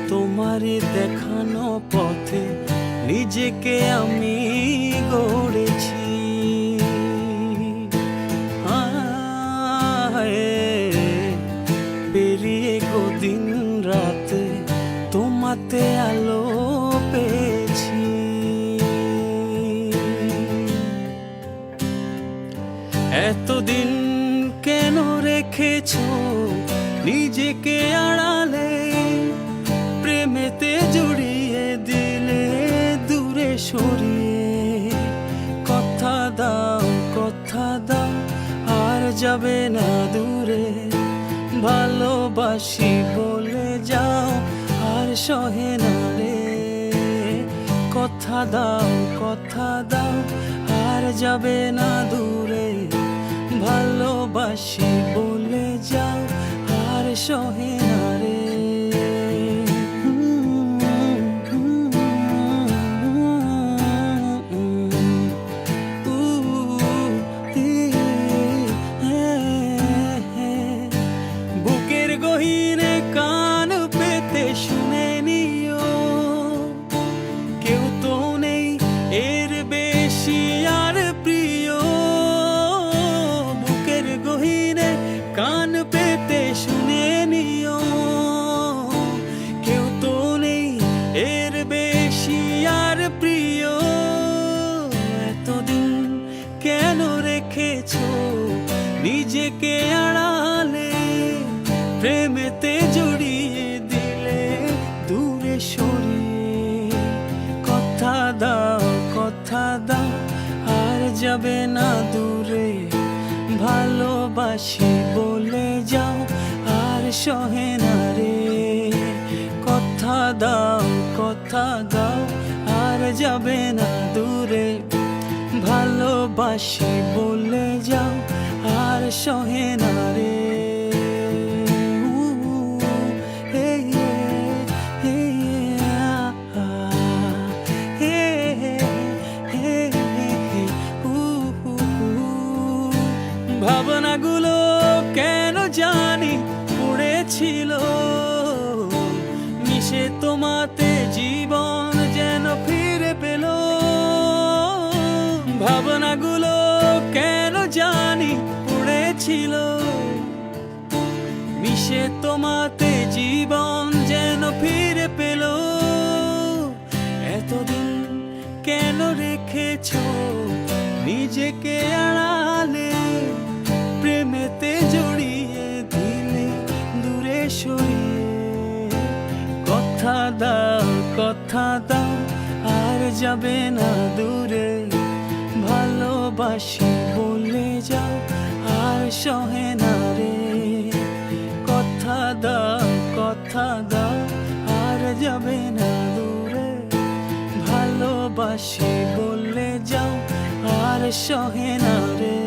তোমারে দেখানো পথে নিজেকে আমি গড়েছি, পেরিয়ে গো দিন রাতে তোমাতে আলো পেয়েছি। এতদিন কেন রেখেছো নিজেকে আড়ালে, প্রেমেতে জড়িয়ে দিলে দূরে সরিয়ে। কথা দাও আর যাবে না দূরে, ভালোবাসি বলে যাও আর সহে না রে। কথা দাও আর যাবে না দূরে, ভালোবাসি বলে যাও আর সহে না রে। বুকের গহীনে কান পেতে শুনে নিও, কেউ তো নেই এর বেশি আর প্রিয়। বুকের গহীনে কান পেতে শুনে নিও, কেউ তো নেই এর বেশি আর প্রিয়। এতদিন কেন রেখেছো নিজেকে আড়ালে, প্রেমেতে জড়িয়ে দিলে দূরে সরিয়ে। কথা দাও আর যাবে না দূরে, ভালোবাসি বলে যাও আর সহে না রে। কথা দাও আর যাবে না দূরে, ভালোবাসি বলে যাও আর সহে না রে। ভাবনাগুলো কেন জানি পড়েছিল, মিশে তোমাতে জীবন যেন ফিরে পেল। ভাবনাগুলো কেন জানি পড়েছিল, মিশে তোমাতে জীবন যেন ফিরে পেল। এতদিন কেন রেখেছো নিজেকে আড়ালে, প্রেমেতে জড়িয়ে দিলে দূরে সরিয়ে। কথা দাও আর যাবে না দূরে, ভালোবাসি বলে যাও আর সহে না রে। কথা দাও আর যাবে না দূরে, ভালোবাসি বলে যাও আর সহে না রে।